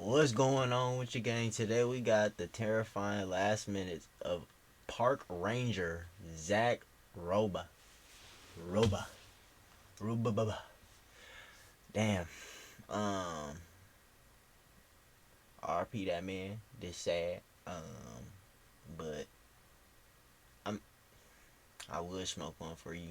What's going on with your gang? Today we got the terrifying last minutes of Park Ranger Zach Robba. Robba. Robba. Damn. Um RP that man. This sad. But I'm I would smoke one for you.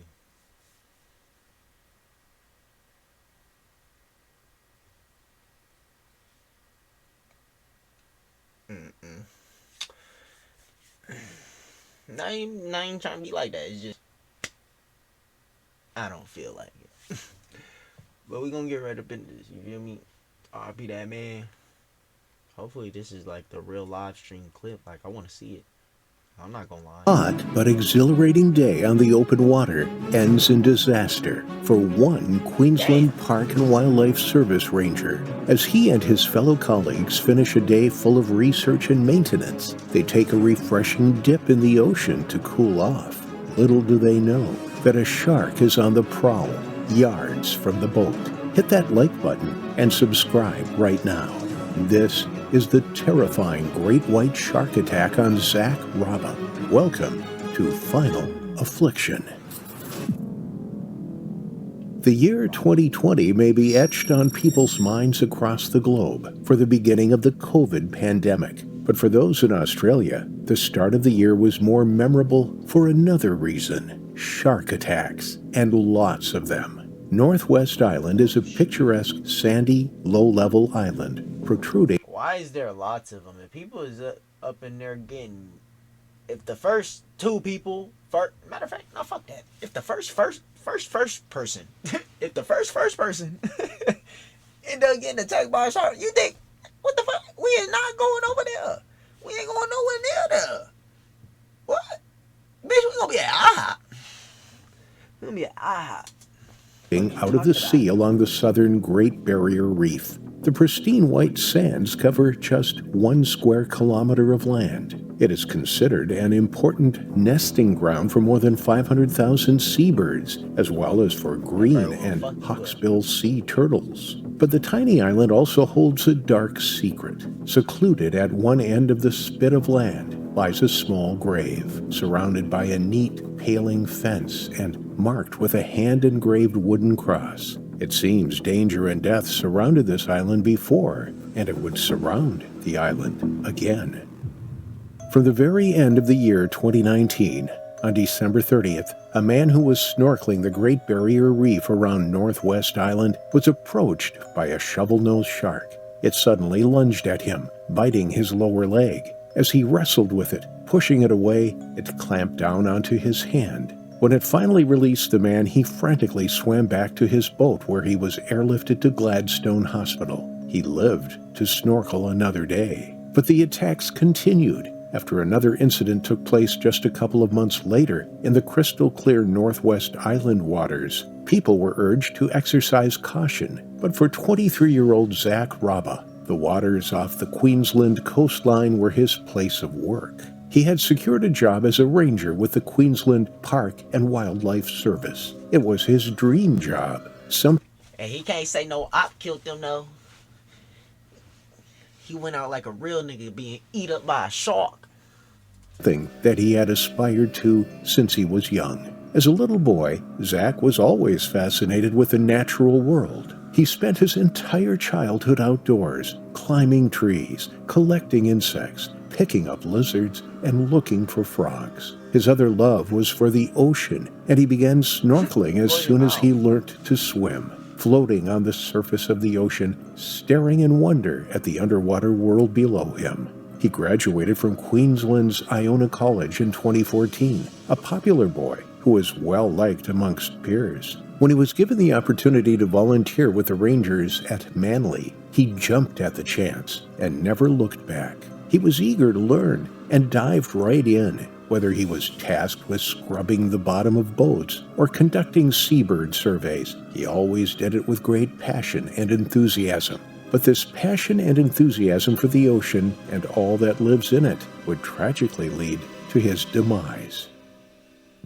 Mm-mm. Not even trying to be like that. It's just I don't feel like it. But we gonna get right up into this, you feel me? RP that man. Hopefully this is like the real live stream clip. Like I wanna see it. I'm not gonna lie. Hot but exhilarating day on the open water ends in disaster for one Queensland Park and Wildlife Service ranger. As he and his fellow colleagues finish a day full of research and maintenance, they take a refreshing dip in the ocean to cool off. Little do they know that a shark is on the prowl, yards from the boat. Hit that like button and subscribe right now. This is the terrifying great white shark attack on Zach Robba. Welcome to Final Affliction. The year 2020 may be etched on people's minds across the globe for the beginning of the COVID pandemic. But for those in Australia, the start of the year was more memorable for another reason: shark attacks, and lots of them. Northwest Island is a picturesque, sandy, low-level island protruding. Why is there lots of them? If people is up in there getting, if the first two people, matter of fact, no, fuck that. If the first person, if the first person end up getting attacked by a shark, you think, what the fuck? We is not going over there. We ain't going nowhere near there. What? Bitch, we gonna be at IHOP. We gonna be at IHOP. Out of the sea along the southern Great Barrier Reef. The pristine white sands cover just 1 square kilometer of land. It is considered an important nesting ground for more than 500,000 seabirds, as well as for green and hawksbill sea turtles. But the tiny island also holds a dark secret. Secluded at one end of the spit of land lies a small grave, surrounded by a neat paling fence and marked with a hand-engraved wooden cross. It seems danger and death surrounded this island before, and it would surround the island again. From the very end of the year 2019, on December 30th, a man who was snorkeling the Great Barrier Reef around Northwest Island was approached by a shovel-nosed shark. It suddenly lunged at him, biting his lower leg. As he wrestled with it, pushing it away, it clamped down onto his hand. When it finally released the man, he frantically swam back to his boat where he was airlifted to Gladstone Hospital. He lived to snorkel another day. But the attacks continued after another incident took place just a couple of months later in the crystal-clear Northwest Island waters. People were urged to exercise caution, but for 23-year-old Zach Robba, the waters off the Queensland coastline were his place of work. He had secured a job as a ranger with the Queensland Park and Wildlife Service. It was his dream job. And he can't say no op killed them though. He went out like a real nigga being eat up by a shark. Thing that he had aspired to since he was young. As a little boy, Zach was always fascinated with the natural world. He spent his entire childhood outdoors, climbing trees, collecting insects, picking up lizards, and looking for frogs. His other love was for the ocean, and he began snorkeling as soon as he learnt to swim, floating on the surface of the ocean, staring in wonder at the underwater world below him. He graduated from Queensland's Iona College in 2014, a popular boy who was well-liked amongst peers. When he was given the opportunity to volunteer with the Rangers at Manly, he jumped at the chance and never looked back. He was eager to learn and dived right in, whether he was tasked with scrubbing the bottom of boats or conducting seabird surveys. He always did it with great passion and enthusiasm. But this passion and enthusiasm for the ocean and all that lives in it would tragically lead to his demise.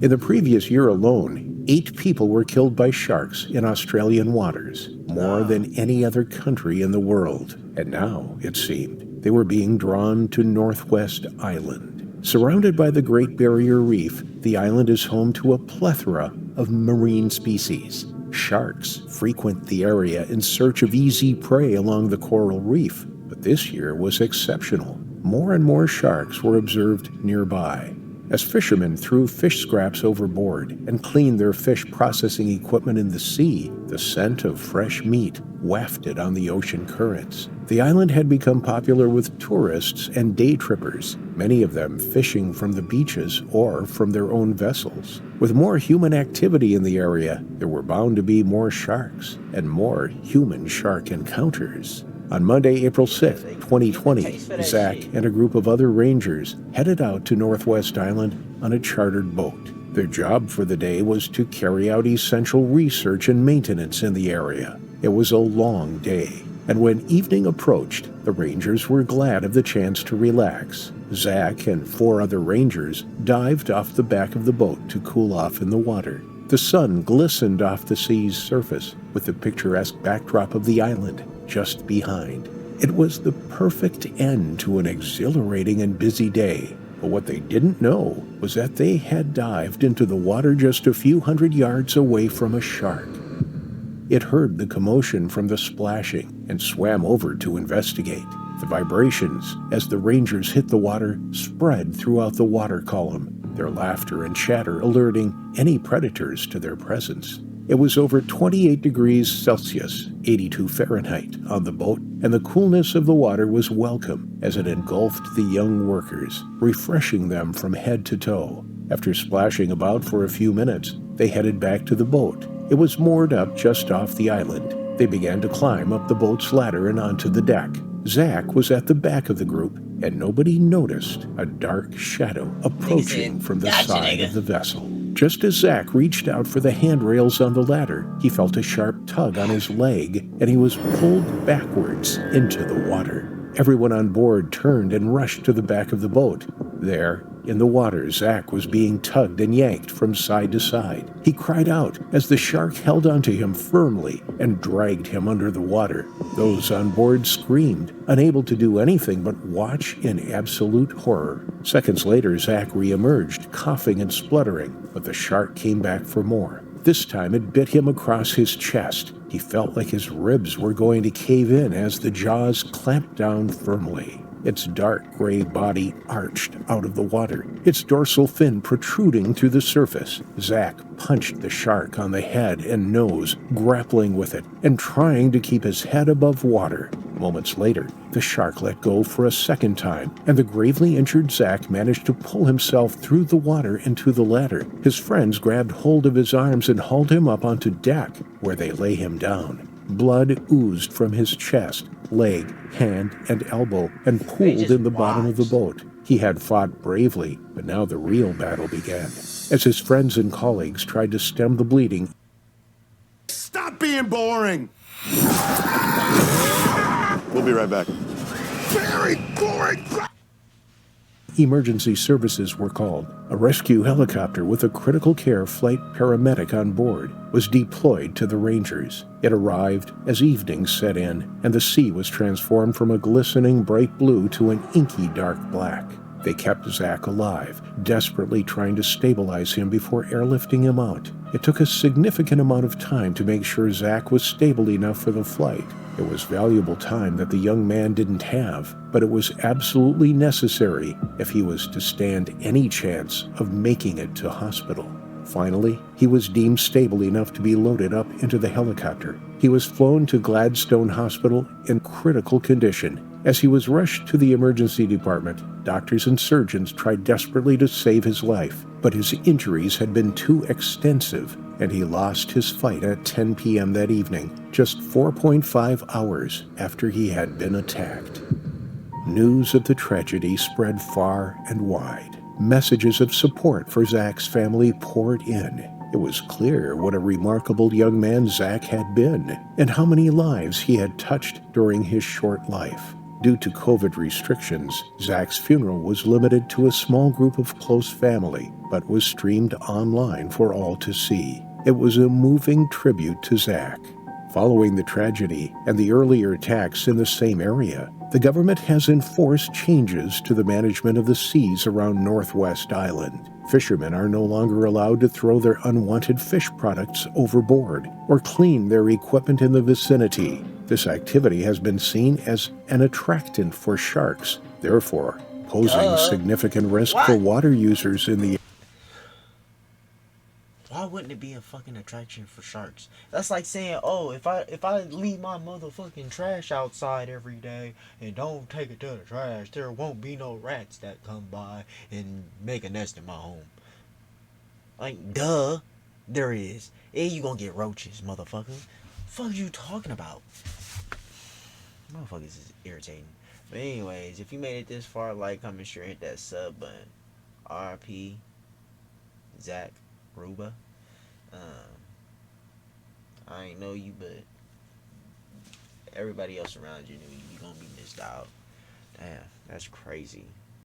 In the previous year alone, 8 people were killed by sharks in Australian waters, more than any other country in the world. And now, it seemed, they were being drawn to Northwest Island. Surrounded by the Great Barrier Reef, the island is home to a plethora of marine species. Sharks frequent the area in search of easy prey along the coral reef, but this year was exceptional. More and more sharks were observed nearby. As fishermen threw fish scraps overboard and cleaned their fish processing equipment in the sea, the scent of fresh meat wafted on the ocean currents. The island had become popular with tourists and day trippers, many of them fishing from the beaches or from their own vessels. With more human activity in the area, there were bound to be more sharks and more human-shark encounters. On Monday, April 6, 2020, Zach and a group of other rangers headed out to Northwest Island on a chartered boat. Their job for the day was to carry out essential research and maintenance in the area. It was a long day, and when evening approached, the rangers were glad of the chance to relax. Zach and 4 other rangers dived off the back of the boat to cool off in the water. The sun glistened off the sea's surface with the picturesque backdrop of the island just behind. It was the perfect end to an exhilarating and busy day, but what they didn't know was that they had dived into the water just a few hundred yards away from a shark. It heard the commotion from the splashing and swam over to investigate. The vibrations as the rangers hit the water spread throughout the water column, their laughter and chatter alerting any predators to their presence. It was over 28 degrees Celsius, 82 Fahrenheit, on the boat, and the coolness of the water was welcome as it engulfed the young workers, refreshing them from head to toe. After splashing about for a few minutes, they headed back to the boat. It was moored up just off the island. They began to climb up the boat's ladder and onto the deck. Zach was at the back of the group, and nobody noticed a dark shadow approaching from the side of the vessel. Just as Zach reached out for the handrails on the ladder, he felt a sharp tug on his leg, and he was pulled backwards into the water. Everyone on board turned and rushed to the back of the boat. There, in the water, Zach was being tugged and yanked from side to side. He cried out as the shark held onto him firmly and dragged him under the water. Those on board screamed, unable to do anything but watch in absolute horror. Seconds later, Zach reemerged, coughing and spluttering, but the shark came back for more. This time it bit him across his chest. He felt like his ribs were going to cave in as the jaws clamped down firmly. Its dark gray body arched out of the water, its dorsal fin protruding through the surface. Zach punched the shark on the head and nose, grappling with it and trying to keep his head above water. Moments later, the shark let go for a second time, and the gravely injured Zach managed to pull himself through the water into the ladder. His friends grabbed hold of his arms and hauled him up onto deck, where they lay him down. Blood oozed from his chest, leg, hand, and elbow, and pooled in the bottom of the boat. He had fought bravely, but now the real battle began. As his friends and colleagues tried to stem the bleeding, "Stop being boring!" We'll be right back. Very boring! emergency services were called. A rescue helicopter with a critical care flight paramedic on board was deployed to the Rangers. It arrived as evening set in, and the sea was transformed from a glistening bright blue to an inky dark black. They kept Zach alive, desperately trying to stabilize him before airlifting him out. It took a significant amount of time to make sure Zach was stable enough for the flight. It was valuable time that the young man didn't have, but it was absolutely necessary if he was to stand any chance of making it to hospital. Finally, he was deemed stable enough to be loaded up into the helicopter. He was flown to Gladstone Hospital in critical condition. As he was rushed to the emergency department, doctors and surgeons tried desperately to save his life, but his injuries had been too extensive, and he lost his fight at 10 p.m. that evening, just 4.5 hours after he had been attacked. News of the tragedy spread far and wide. Messages of support for Zach's family poured in. It was clear what a remarkable young man Zach had been, and how many lives he had touched during his short life. Due to COVID restrictions, Zach's funeral was limited to a small group of close family, but was streamed online for all to see. It was a moving tribute to Zach. Following the tragedy and the earlier attacks in the same area, the government has enforced changes to the management of the seas around Northwest Island. Fishermen are no longer allowed to throw their unwanted fish products overboard or clean their equipment in the vicinity. This activity has been seen as an attractant for sharks, therefore posing significant risk for water users in the. Why wouldn't it be a fucking attraction for sharks? That's like saying, oh, if I leave my motherfucking trash outside every day and don't take it to the trash, there won't be no rats that come by and make a nest in my home. Like, duh, there is. And you gonna get roaches, motherfucker. Fuck you talking about? Motherfuckers is irritating. But anyways, if you made it this far, like, comment, share, hit that sub button. RP Zach Robba. I ain't know you, but everybody else around you knew you gonna be missed out. Damn, that's crazy.